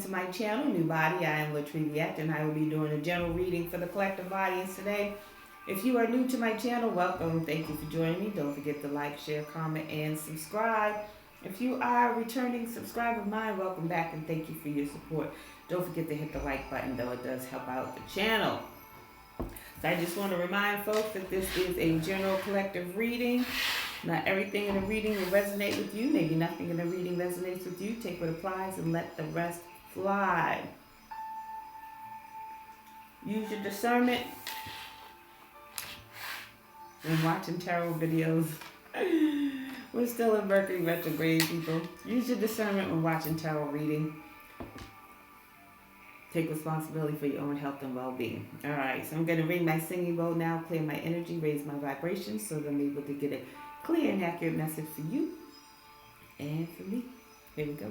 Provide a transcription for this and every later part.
to my channel, New Body. I am Latriviette, and I will be doing a general reading for the collective audience today. If you are new to my channel, welcome. Thank you for joining me. Don't forget to like, share, comment, and subscribe. If you are a returning subscriber of mine, welcome back, and thank you for your support. Don't forget to hit the like button, though it does help out the channel. So I just want to remind folks that this is a general collective reading. Not everything in the reading will resonate with you. Maybe nothing in the reading resonates with you. Take what applies and let the rest fly. Use your discernment when watching tarot videos. We're still in Mercury retrograde, people. Use your discernment when watching tarot reading. Take responsibility for your own health and well-being. All right, so I'm going to ring my singing bowl now, clear my energy, raise my vibrations so that I'm able to get a clear and accurate message for you and for me. Here we go.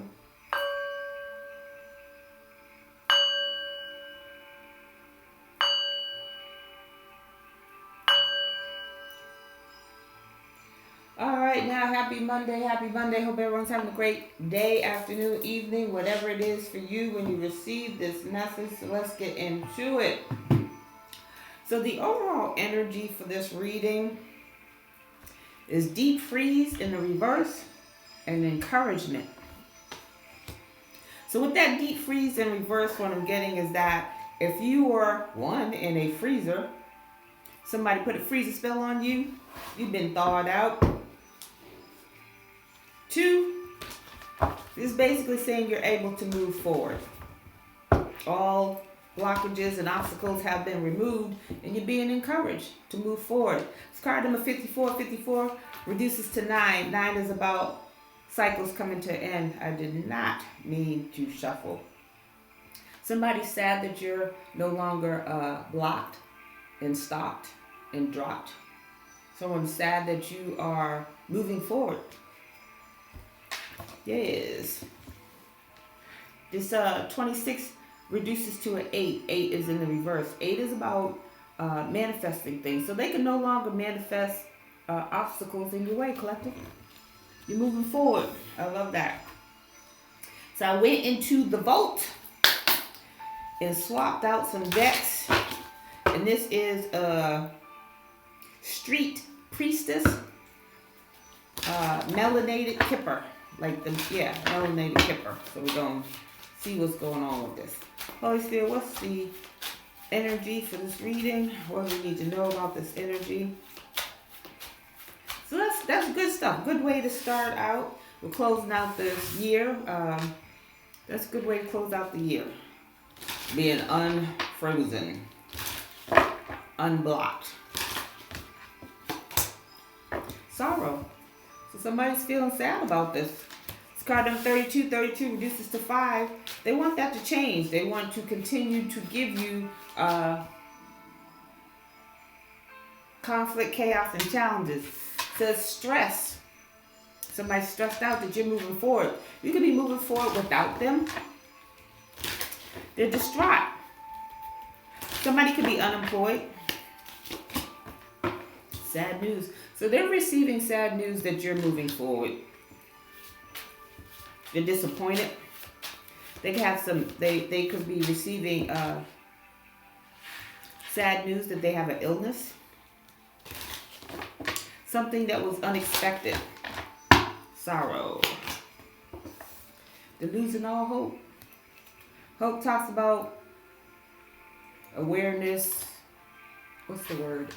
All right, now happy Monday, happy Monday. Hope everyone's having a great day, afternoon, evening, whatever it is for you when you receive this message. So let's get into it. So the overall energy for this reading is deep freeze in the reverse and encouragement. So with that deep freeze in reverse, what I'm getting is that if you were one in a freezer, somebody put a freezer spell on you, you've been thawed out. Two, this is basically saying you're able to move forward. All blockages and obstacles have been removed and you're being encouraged to move forward. It's card number 54. 54 reduces to 9. 9 is about cycles coming to an end. I did not mean to shuffle. Somebody's sad that you're no longer blocked and stopped and dropped. Someone's sad that you are moving forward. Yes. This 26 reduces to an 8. 8 is in the reverse. 8 is about manifesting things. So they can no longer manifest obstacles in your way, collective. You're moving forward. I love that. So I went into the vault and swapped out some decks. And this is a Street Priestess Melanated Kipper. Melanated Kipper. So we're going to see what's going on with this. Holy Spirit, what's the energy for this reading? What do we need to know about this energy? So that's good stuff. Good way to start out. We're closing out this year. That's a good way to close out the year. Being unfrozen. Unblocked. Sorrow. So somebody's feeling sad about this. It's card number 32. 32 reduces to 5. They want that to change. They want to continue to give you conflict, chaos, and challenges. It says stress. Somebody's stressed out that you're moving forward. You could be moving forward without them. They're distraught. Somebody could be unemployed. Sad news. So they're receiving sad news that you're moving forward. They're disappointed. They could have they could be receiving sad news that they have an illness. Something that was unexpected. Sorrow. They're losing all hope. Hope talks about awareness. What's the word?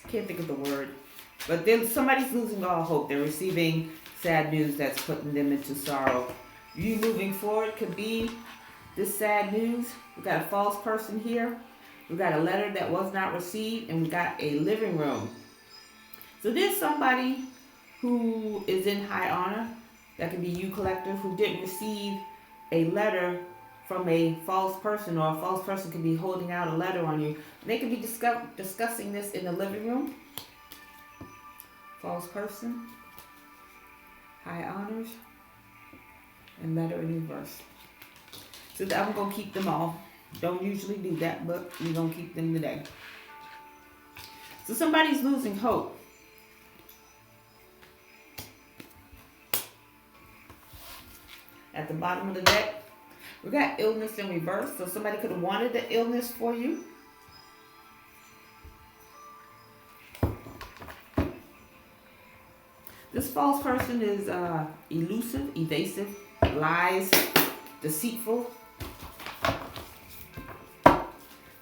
Can't think of the word. But then somebody's losing all hope. They're receiving sad news that's putting them into sorrow. You moving forward could be this sad news. We got a false person here. We got a letter that was not received. And we got a living room. So there's somebody who is in high honor. That could be you, collective, who didn't receive a letter from a false person, or a false person could be holding out a letter on you. They could be discussing this in the living room. False person, high honors, and letter in reverse. So I'm going to keep them all. Don't usually do that, but we're going to keep them today. So somebody's losing hope. At the bottom of the deck, we got illness in reverse. So somebody could have wanted the illness for you. This false person is elusive, evasive, lies, deceitful.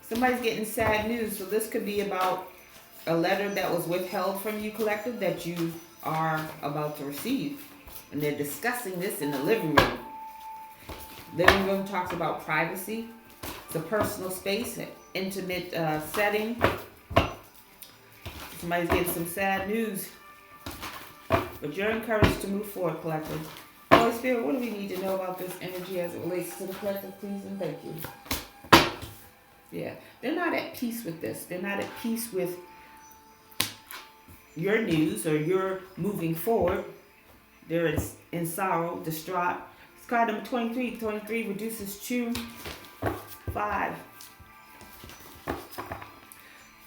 Somebody's getting sad news. So this could be about a letter that was withheld from you, collective, that you are about to receive. And they're discussing this in the living room. Living room talks about privacy. It's a personal space, an intimate setting. Somebody's getting some sad news. But you're encouraged to move forward, collective. Holy Spirit, what do we need to know about this energy as it relates to the collective, please and thank you. Yeah, they're not at peace with this. They're not at peace with your news or your moving forward. They're in sorrow, distraught. It's card number 23. 23 reduces to 5.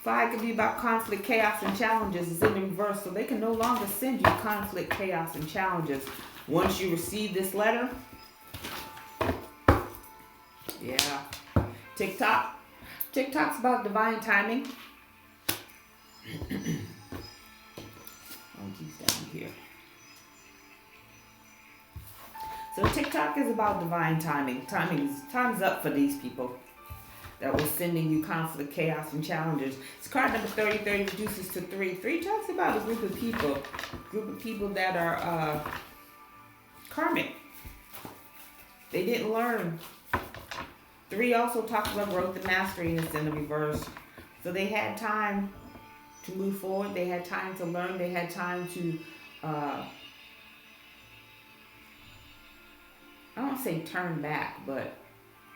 5 could be about conflict, chaos, and challenges. It's in the reverse, so they can no longer send you conflict, chaos, and challenges. Once you receive this letter, yeah. TikTok. TikTok's about divine timing. Down here. So TikTok is about divine timing. Time's up for these people that was sending you conflict, chaos, and challenges. It's card number 30. 30 reduces to 3. 3 talks about a group of people that are karmic. They didn't learn. 3 also talks about growth and mastery, and it's in the reverse. So they had time to move forward. They had time to learn. They had time to, I don't want to say turn back, but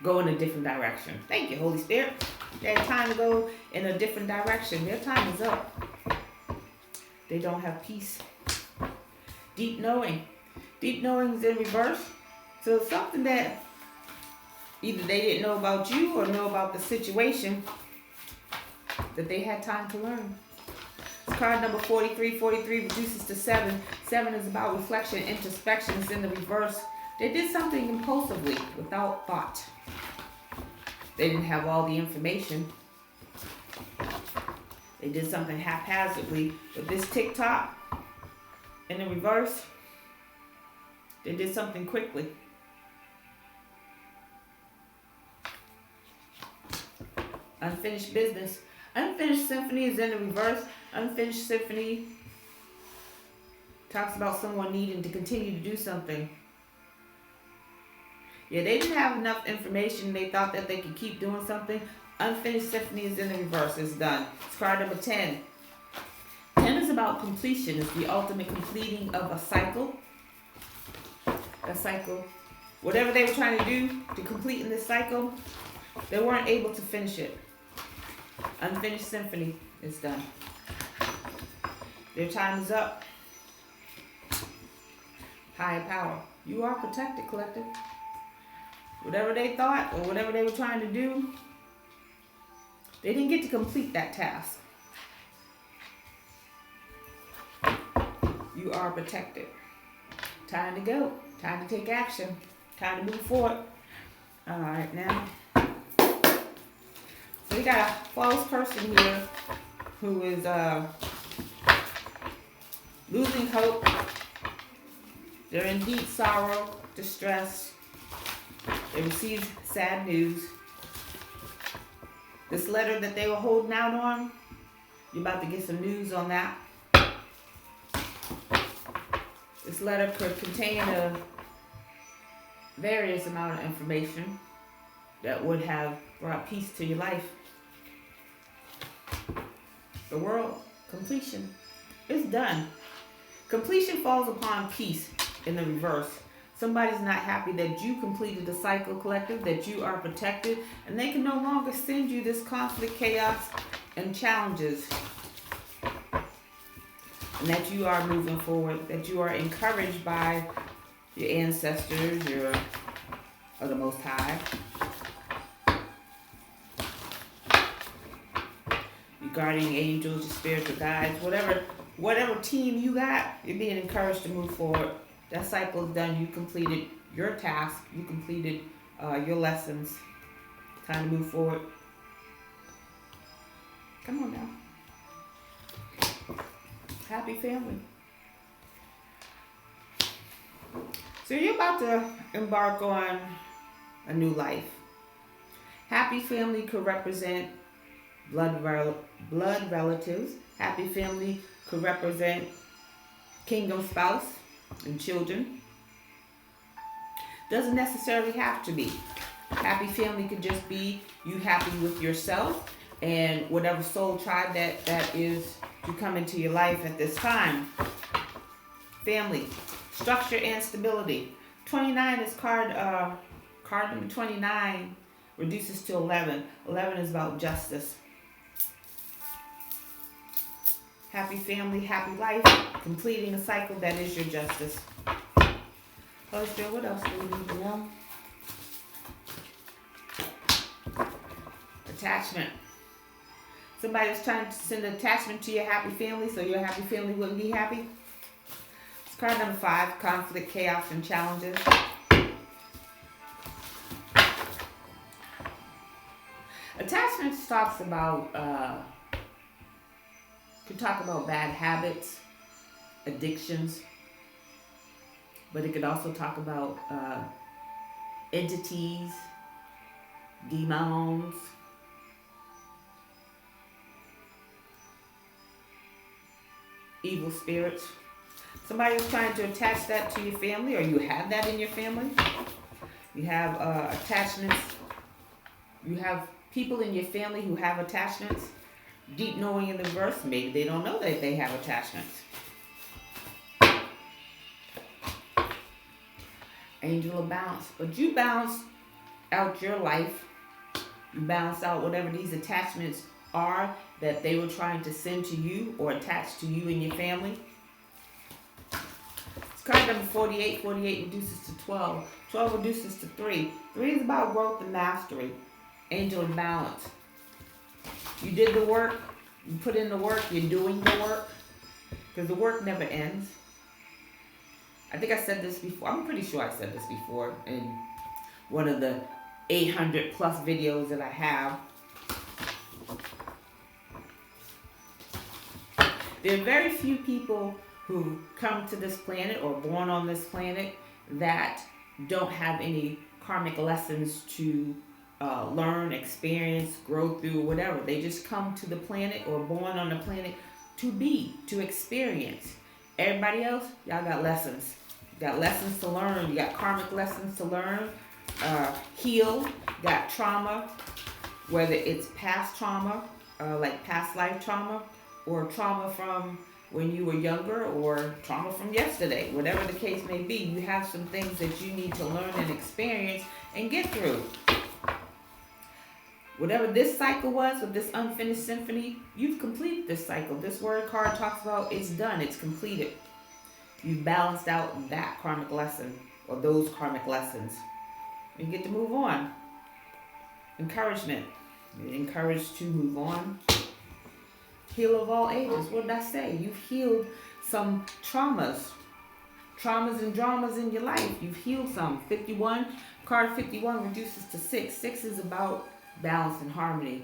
go in a different direction. Thank you, Holy Spirit. They had time to go in a different direction. Their time is up. They don't have peace. Deep knowing. Deep knowing is in reverse. So it's something that either they didn't know about you or know about the situation that they had time to learn. It's card number 43. 43 reduces to 7. 7 is about reflection, introspection. It's in the reverse. They did something impulsively, without thought. They didn't have all the information. They did something haphazardly. With this TikTok, in the reverse, they did something quickly. Unfinished business. Unfinished symphony is in the reverse. Unfinished symphony talks about someone needing to continue to do something. Yeah, they didn't have enough information. They thought that they could keep doing something. Unfinished symphony is in the reverse. It's done. It's card number 10. 10 is about completion. It's the ultimate completing of a cycle. A cycle. Whatever they were trying to do to complete in this cycle, they weren't able to finish it. Unfinished symphony is done. Their time is up. Higher power. You are protected, collective. Whatever they thought or whatever they were trying to do, they didn't get to complete that task. You are protected. Time to go. Time to take action. Time to move forward. All right, now. So we got a false person here who is losing hope. They're in deep sorrow, distress. They received sad news. This letter that they were holding out on, you're about to get some news on that. This letter could contain a various amount of information that would have brought peace to your life. The world, completion, it's done. Completion falls upon peace in the reverse. Somebody's not happy that you completed the cycle, collective, that you are protected, and they can no longer send you this conflict, chaos, and challenges. And that you are moving forward, that you are encouraged by your ancestors, of the Most High. Your guardian angels, your spiritual guides, whatever team you got, you're being encouraged to move forward. That cycle is done. You completed your task. You completed your lessons. Time to move forward. Come on now. Happy family. So you're about to embark on a new life. Happy family could represent blood relatives. Happy family could represent kingdom spouse and children. Doesn't necessarily have to be. Happy family could just be you happy with yourself and whatever soul tribe that is to come into your life at this time. Family, structure and stability. 29 is card number 29 reduces to 11. 11 is about justice. Happy family, happy life, completing a cycle that is your justice. Holy Spirit, what else do we need to know? Attachment. Somebody was trying to send attachment to your happy family, so your happy family wouldn't be happy. It's card number 5, conflict, chaos, and challenges. Attachment talks about, could talk about bad habits, addictions, but it could also talk about entities, demons, evil spirits. Somebody was trying to attach that to your family, or you have that in your family. You have attachments. You have people in your family who have attachments. Deep knowing in the verse, maybe they don't know that they have attachments. Angel of balance. But you balance out your life. You balance out whatever these attachments are that they were trying to send to you or attach to you and your family. It's card number 48. 48 reduces to 12. 12 reduces to 3. 3 is about growth and mastery. Angel of balance. You did the work. You put in the work. You're doing the work. Because the work never ends. I think I said this before. I'm pretty sure I said this before in one of the 800 plus videos that I have. There are very few people who come to this planet or born on this planet that don't have any karmic lessons to learn, experience, grow through, whatever. They just come to the planet or born on the planet to be, to experience. Everybody else, y'all got lessons. You got lessons to learn. You got karmic lessons to learn. Heal. Got trauma, whether it's past trauma, like past life trauma, or trauma from when you were younger, or trauma from yesterday. Whatever the case may be, you have some things that you need to learn and experience and get through. Whatever this cycle was with this unfinished symphony, you've completed this cycle. This word card talks about it's done, it's completed. You've balanced out that karmic lesson or those karmic lessons. You get to move on. Encouragement. You're encouraged to move on. Heal of all ages. What did I say? You've healed some traumas and dramas in your life. You've healed some. 51, card 51 reduces to 6. 6 is about balance and harmony.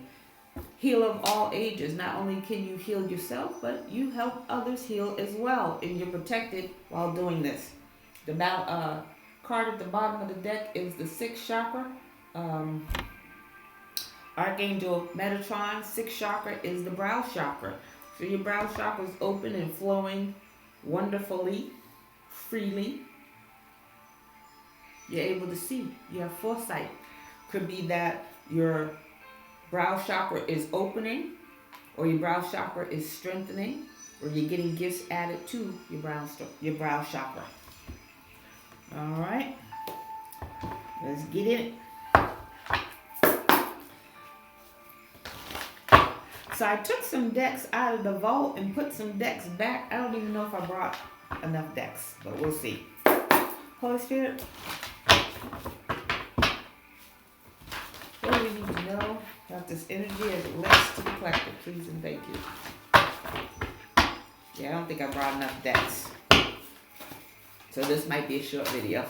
Heal of all ages. Not only can you heal yourself, but you help others heal as well, and you're protected while doing this. The card at the bottom of the deck is the 6th chakra. Archangel Metatron, 6th chakra is the brow chakra. So your brow chakra is open and flowing wonderfully, freely. You're able to see. You have foresight. Could be that your brow chakra is opening, or your brow chakra is strengthening, or you're getting gifts added to your brow chakra. All right, let's get in it. So I took some decks out of the vault and put some decks back. I don't even know if I brought enough decks, but we'll see. Holy Spirit, what do we need to know about this energy as it relates to the collective? Please and thank you. Yeah, I don't think I brought enough decks. So this might be a short video.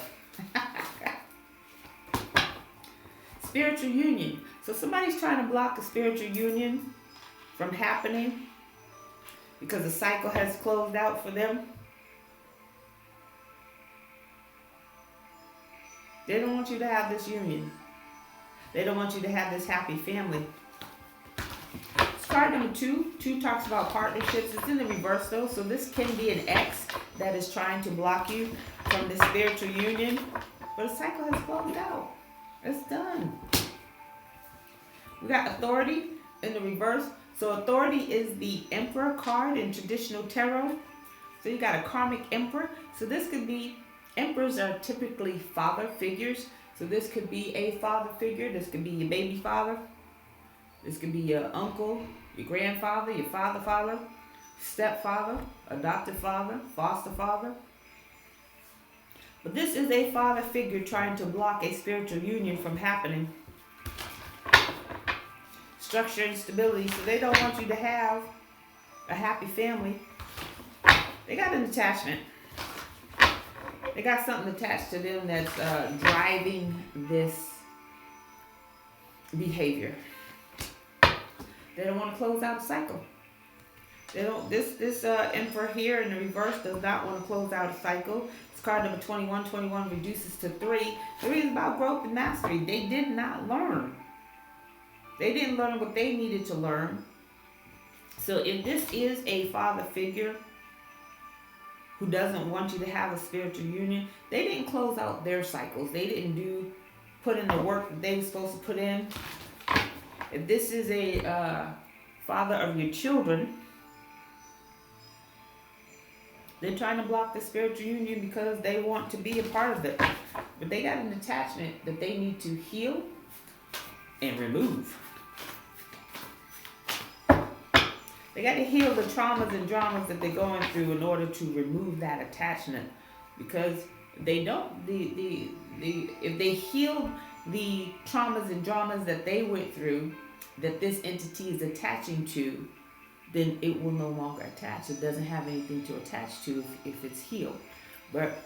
spiritual union. So somebody's trying to block a spiritual union from happening because the cycle has closed out for them. They don't want you to have this union. They don't want you to have this happy family. Card number 2. 2 talks about partnerships. It's in the reverse though, so this can be an ex that is trying to block you from the spiritual union. But the cycle has closed out. It's done. We got authority in the reverse. So authority is the emperor card in traditional tarot. So you got a karmic emperor. So this could be, emperors are typically father figures. So this could be a father figure. This could be your baby father. This could be your uncle, your grandfather, your father, stepfather, adopted father, foster father. But this is a father figure trying to block a spiritual union from happening. Structure and stability. So they don't want you to have a happy family. They got an attachment. They got something attached to them that's driving this behavior. They don't want to close out the cycle. They don't. This emperor here in the reverse does not want to close out a cycle. It's card number 21. 21 reduces to 3. 3 is about growth and mastery. They did not learn. They didn't learn what they needed to learn. So if this is a father figure who doesn't want you to have a spiritual union, they didn't close out their cycles. They didn't put in the work that they were supposed to put in. If this is a father of your children, they're trying to block the spiritual union because they want to be a part of it. But they got an attachment that they need to heal and remove. They got to heal the traumas and dramas that they're going through in order to remove that attachment. Because they don't, if they heal the traumas and dramas that they went through, that this entity is attaching to, then it will no longer attach. It doesn't have anything to attach to if it's healed. But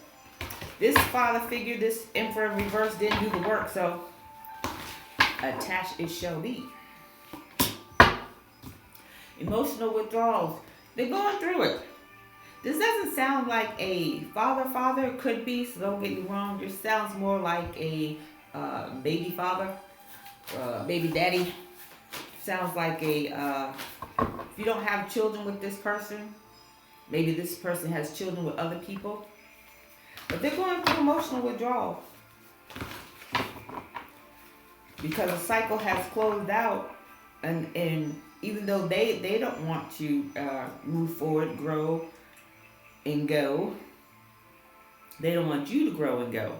this father figure, this emperor in reverse, didn't do the work, so attached it shall be. Emotional withdrawals. They're going through it. This doesn't sound like a father. It could be, so don't get me wrong. This sounds more like a baby father, baby daddy. Sounds like a, if you don't have children with this person, maybe this person has children with other people. But they're going through emotional withdrawal. Because the cycle has closed out, and even though they don't want to move forward, grow, and go, they don't want you to grow and go.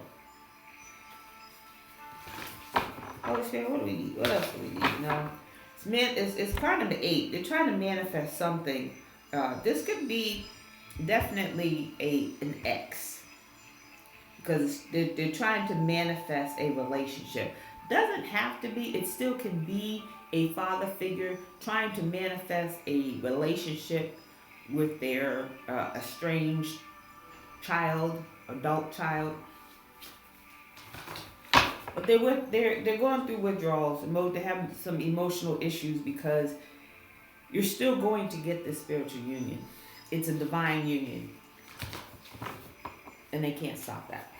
Holy Spirit, what do we need? What else do we need? No. It's card number 8. They're trying to manifest something. This could be definitely an ex. Because they're trying to manifest a relationship. Doesn't have to be. It still can be a father figure trying to manifest a relationship with their estranged child, adult child. But they're going through withdrawals. They have some emotional issues because you're still going to get this spiritual union. It's a divine union. And they can't stop that.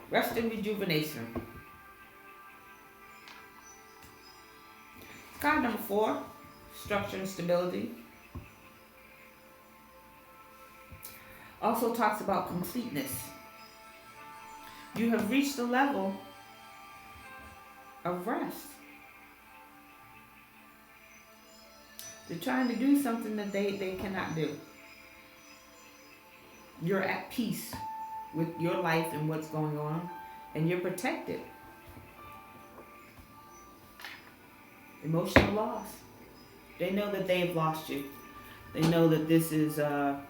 Rest and rejuvenation. Card number 4, structure and stability. Also talks about completeness. You have reached a level of rest. They're trying to do something that they cannot do. You're at peace with your life and what's going on, and you're protected. Emotional loss. They know that they've lost you. They know that this is a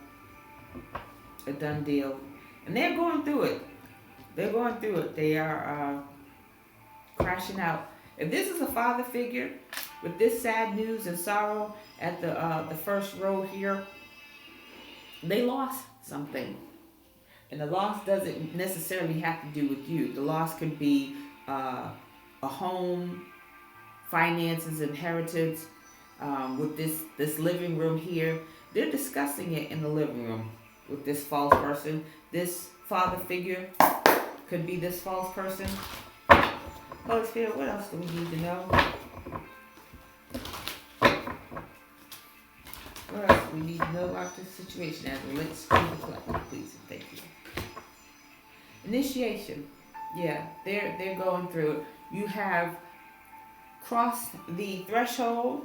done deal. And they're going through it. They're going through it. They are crashing out. If this is a father figure with this sad news and sorrow at the first row here, they lost something. And the loss doesn't necessarily have to do with you. The loss could be a home, finances, inheritance. With this living room here, they're discussing it in the living room with this false person. This father figure could be this false person. Holy Spirit, what else do we need to know? What else do we need to know about this situation as it relates to the collective, please and thank you. Initiation. Yeah, they're going through it. You have crossed the threshold.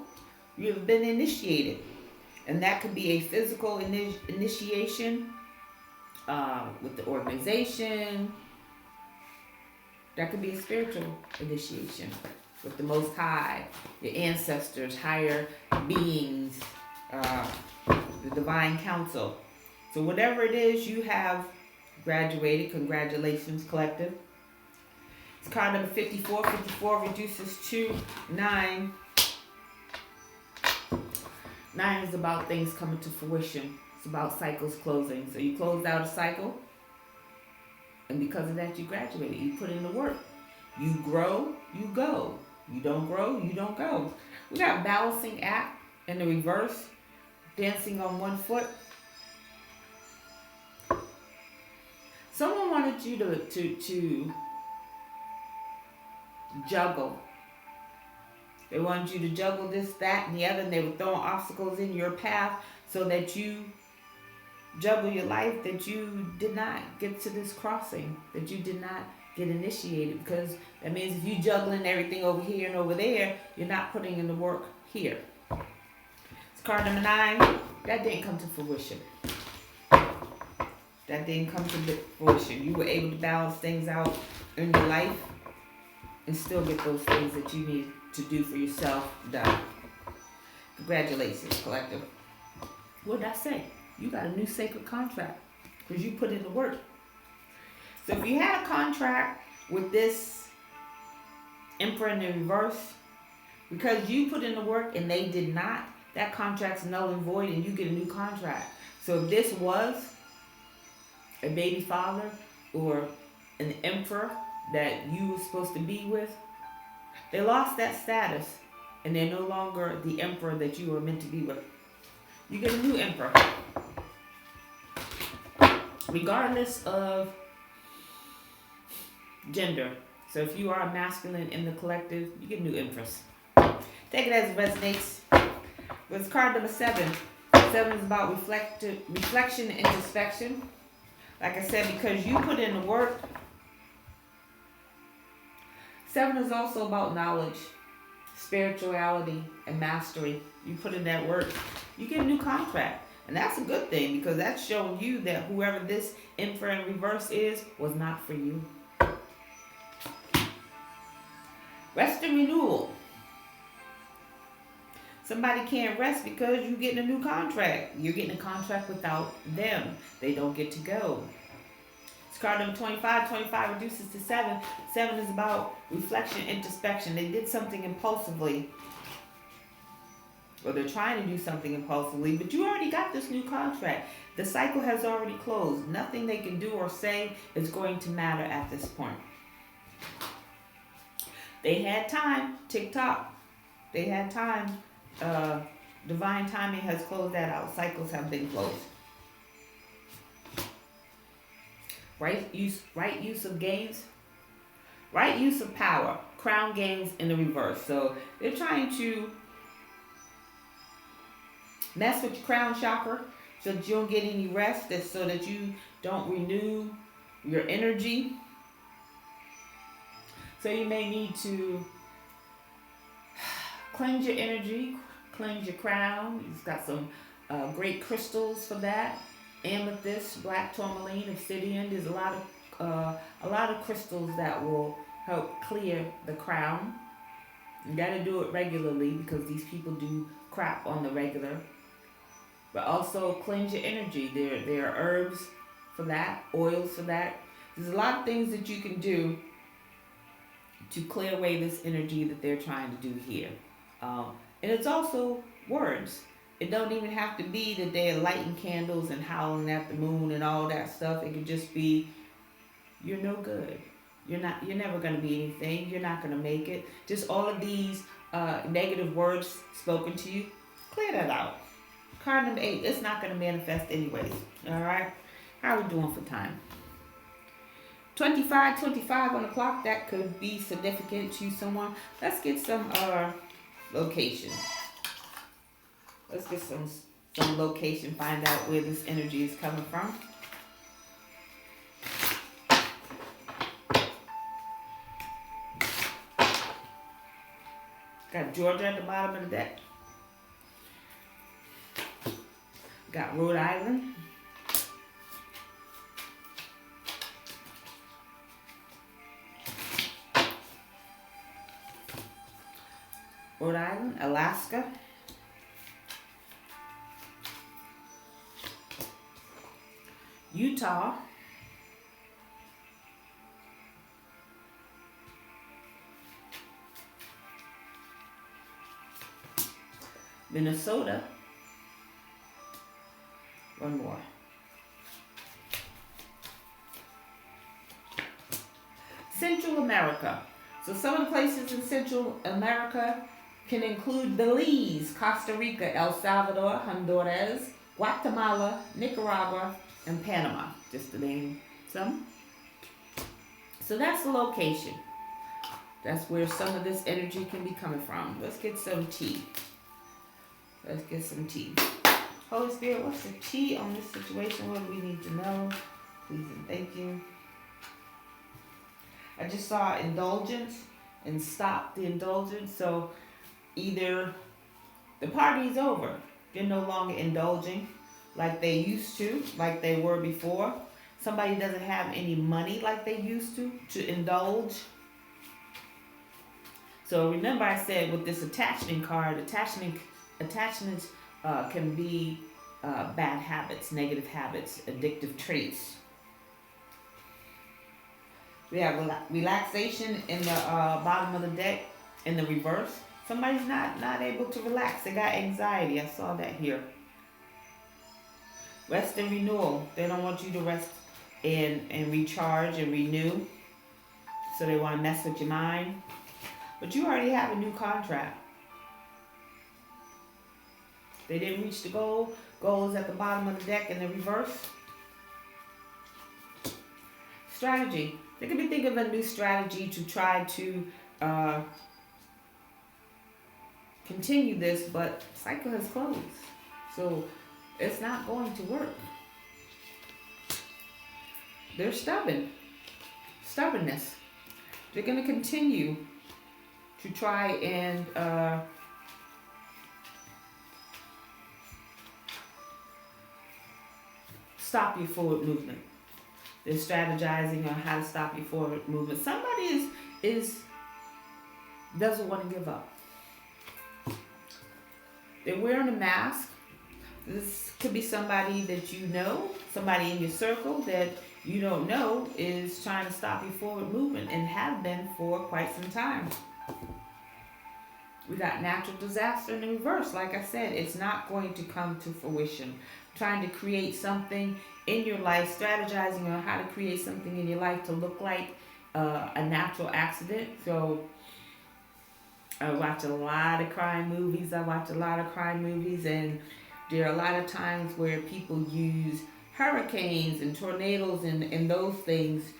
You've been initiated. And that could be a physical initiation with the organization. That could be a spiritual initiation with the Most High, your ancestors, higher beings, the divine council. So whatever it is, you have graduated. Congratulations, collective. It's card number 54. 54 reduces to 9. 9 is about things coming to fruition. It's about cycles closing. So you closed out a cycle, and because of that, you graduated. You put in the work. You grow, you go. You don't grow, you don't go. We got balancing act in the reverse, dancing on one foot. Someone wanted you to juggle. They wanted you to juggle this, that, and the other, and they were throwing obstacles in your path so that you juggle your life, that you did not get to this crossing, that you did not get initiated, because that means if you're juggling everything over here and over there, you're not putting in the work here. It's card number 9. That didn't come to fruition. That didn't come to fruition. You were able to balance things out in your life and still get those things that you need to do for yourself done. Congratulations, collective. What did I say? You got a new sacred contract because you put in the work. So if you had a contract with this Emperor in the reverse, because you put in the work and they did not, that contract's null and void and you get a new contract. So if this was a baby father or an emperor that you were supposed to be with, they lost that status and they're no longer the emperor that you were meant to be with. You get a new emperor. Regardless of gender. So if you are masculine in the collective, you get a new empress. Take it as it resonates. With card number 7. 7 is about reflection and introspection. Like I said, because you put in the work. 7 is also about knowledge, spirituality, and mastery. You put in that work, you get a new contract. And that's a good thing because that's showing you that whoever this Emperor in reverse is was not for you. Rest and renewal. Somebody can't rest because you're getting a new contract. You're getting a contract without them. They don't get to go. It's card number 25. 25 reduces to 7. 7 is about reflection, introspection. They did something impulsively. Or they're trying to do something impulsively, but you already got this new contract. The cycle has already closed. Nothing they can do or say is going to matter at this point. They had time. Tick-tock. They had time. Divine timing has closed that out. Cycles have been closed. Right use of gains. Right use of power. Crown gains in the reverse. So they're trying to mess with your crown chakra so that you don't get any rest, so that you don't renew your energy. So you may need to cleanse your energy, cleanse your crown. It's got some great crystals for that. Amethyst, black tourmaline, obsidian. There's a lot of crystals that will help clear the crown. You got to do it regularly because these people do crap on the regular. But also cleanse your energy. There are herbs for that, oils for that. There's a lot of things that you can do to clear away this energy that they're trying to do here. And it's also words. It don't even have to be that they're lighting candles and howling at the moon and all that stuff. It could just be, you're no good. You're never going to be anything. You're not going to make it. Just all of these negative words spoken to you, clear that out. Card number 8, it's not going to manifest anyways. All right? How are we doing for time? 25 on the clock. That could be significant to someone. Let's get some location. Let's get some location. Find out where this energy is coming from. Got Georgia at the bottom of the deck. Got Rhode Island. Rhode Island, Alaska. Utah. Minnesota. One more. Central America. So some of the places in Central America can include Belize, Costa Rica, El Salvador, Honduras, Guatemala, Nicaragua, and Panama, just to name some. So that's the location. That's where some of this energy can be coming from. Let's get some tea. Let's get some tea. Holy Spirit, what's the tea on this situation? What do we need to know? Please and thank you. I just saw indulgence and stop the indulgence. So either the party's over, they're no longer indulging like they used to, like they were before. Somebody doesn't have any money like they used to indulge. So remember I said with this attachment card, attachments can be bad habits, negative habits, addictive traits. We have relaxation in the bottom of the deck in the reverse. Somebody's not able to relax. They got anxiety. I saw that here. Rest and renewal. They don't want you to rest and recharge and renew. So they want to mess with your mind. But you already have a new contract. They didn't reach the goal. Goal is at the bottom of the deck in the reverse. Strategy. They could be thinking of a new strategy to try to continue this, but cycle has closed. So it's not going to work. They're stubborn. Stubbornness. They're going to continue to try and stop your forward movement. They're strategizing on how to stop your forward movement. Somebody doesn't want to give up. They're wearing a mask. This could be somebody that you know, somebody in your circle that you don't know is trying to stop your forward movement and have been for quite some time. We got natural disaster in the reverse. Like I said, it's not going to come to fruition. Trying to create something in your life, strategizing on how to create something in your life to look like a natural accident. So I watch a lot of crime movies. And there are a lot of times where people use hurricanes and tornadoes and those things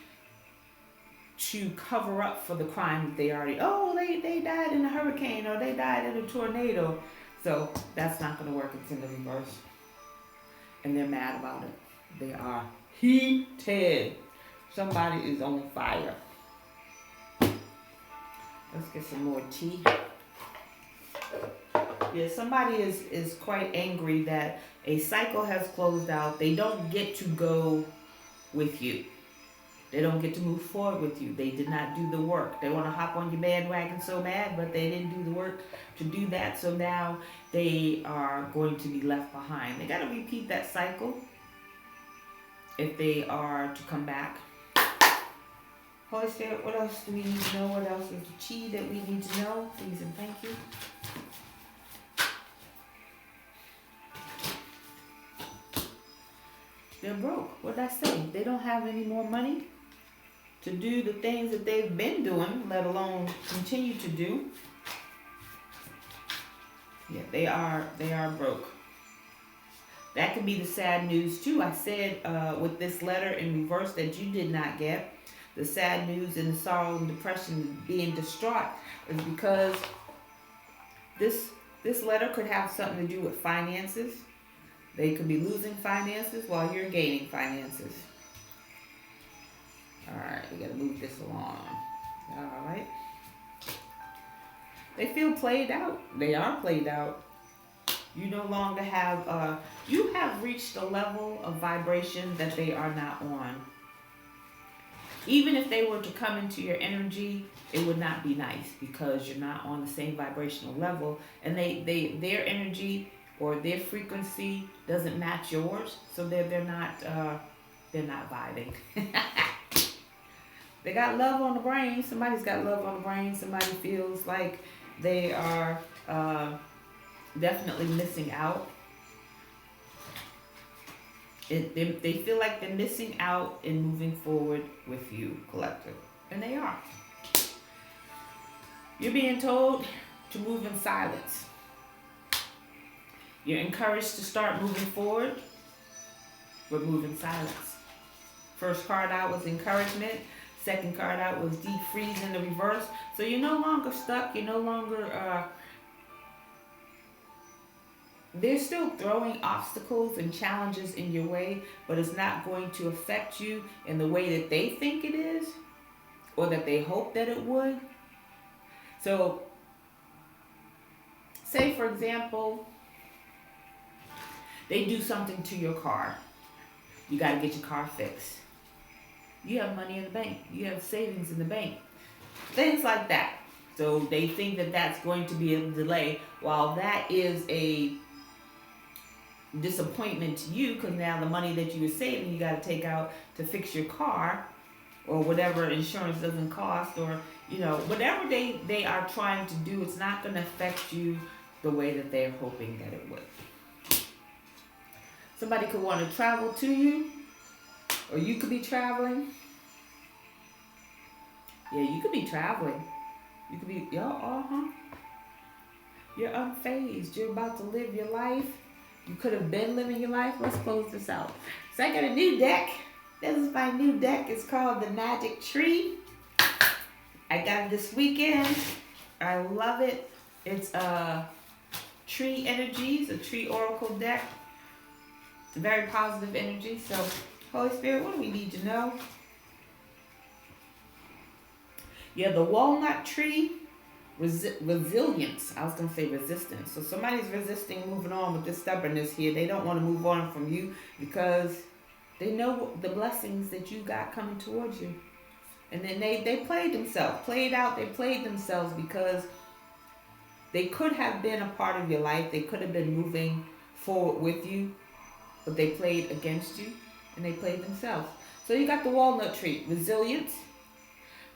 to cover up for the crime that they already, they died in a hurricane or they died in a tornado. So that's not going to work. It's in the reverse. And they're mad about it. They are heated. Somebody is on fire. Let's get some more tea. Yeah, somebody is quite angry that a cycle has closed out. They don't get to go with you. They don't get to move forward with you. They did not do the work. They want to hop on your bandwagon so bad, but they didn't do the work to do that. So now they are going to be left behind. They got to repeat that cycle if they are to come back. Holy Spirit, what else do we need to know? What else is the chi that we need to know? Please and thank you. They're broke. What did I say? They don't have any more money to do the things that they've been doing, let alone continue to do. Yeah, they are broke. That could be the sad news too. I said with this letter in reverse that you did not get, the sad news and the sorrow and depression, being distraught, is because this letter could have something to do with finances. They could be losing finances while you're gaining finances. Alright, we gotta move this along. Alright. They feel played out. They are played out. You no longer have, you have reached a level of vibration that they are not on. Even if they were to come into your energy, it would not be nice because you're not on the same vibrational level, and their energy or their frequency doesn't match yours, so they're not vibing. They got love on the brain. Somebody's got love on the brain. Somebody feels like they are definitely missing out. They feel like they're missing out in moving forward with you, collective. And they are. You're being told to move in silence. You're encouraged to start moving forward, but move in silence. First card out was encouragement. Second card out was deep freeze in the reverse. So you're no longer stuck. You're no longer... they're still throwing obstacles and challenges in your way, but it's not going to affect you in the way that they think it is or that they hope that it would. So, say for example, they do something to your car. You got to get your car fixed. You have money in the bank. You have savings in the bank. Things like that. So they think that that's going to be a delay, while that is a disappointment to you, because now the money that you were saving you got to take out to fix your car, or whatever insurance doesn't cost, or whatever they are trying to do, it's not going to affect you the way that they're hoping that it would. Somebody could want to travel to you, or you could be traveling. Yeah, you could be traveling. You could be you're unfazed. You're about to live your life. You could have been living your life. Let's close this out. So I got a new deck. This is my new deck. It's called the Magic Tree. I got it this weekend. I love it. It's tree energies, a tree oracle deck. Very positive energy. So, Holy Spirit, what do we need to know? Yeah, the walnut tree. Resilience. I was going to say resistance. So somebody's resisting moving on with this stubbornness here. They don't want to move on from you because they know the blessings that you got coming towards you. And then they played themselves. They played themselves because they could have been a part of your life. They could have been moving forward with you, but they played against you and they played themselves. So you got the walnut tree. Resilience.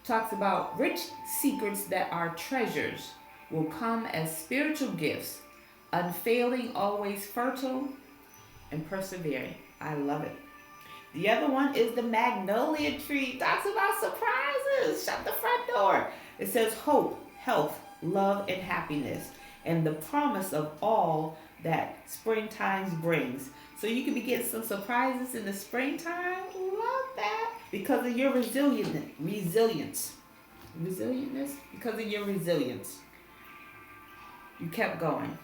Talks about rich secrets that are treasures will come as spiritual gifts, unfailing, always fertile, and persevering. I love it. The other one is the magnolia tree. Talks about surprises. Shut the front door. It says hope, health, love, and happiness, and the promise of all that springtime brings. So you can be getting some surprises in the springtime. Love that. Because of your resilience. Resilientness? Because of your resilience. You kept going.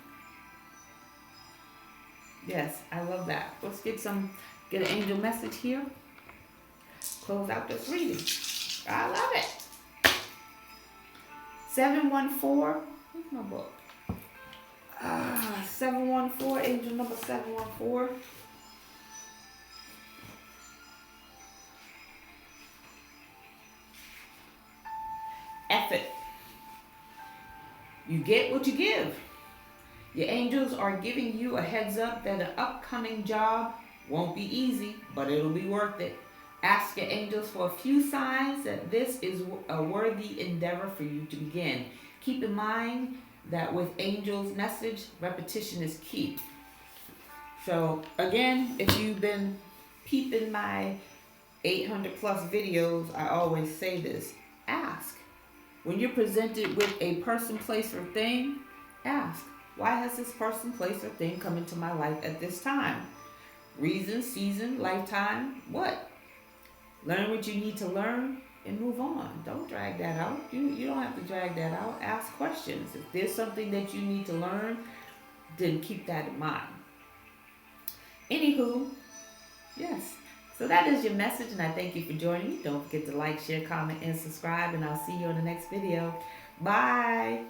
Yes, I love that. Let's get an angel message here. Close out this reading. I love it. 714. Where's my book? 714, angel number 714. Effort. You get what you give. Your angels are giving you a heads up that an upcoming job won't be easy, but it'll be worth it. Ask your angels for a few signs that this is a worthy endeavor for you to begin. Keep in mind that with angels' message, repetition is key. So again, if you've been peeping my 800 plus videos, I always say this. Ask. When you're presented with a person, place, or thing, ask, why has this person, place, or thing come into my life at this time? Reason, season, lifetime, what? Learn what you need to learn and move on. Don't drag that out. You don't have to drag that out. Ask questions. If there's something that you need to learn, then keep that in mind. Anywho, yes. So that is your message, and I thank you for joining me. Don't forget to like, share, comment, and subscribe, and I'll see you on the next video. Bye.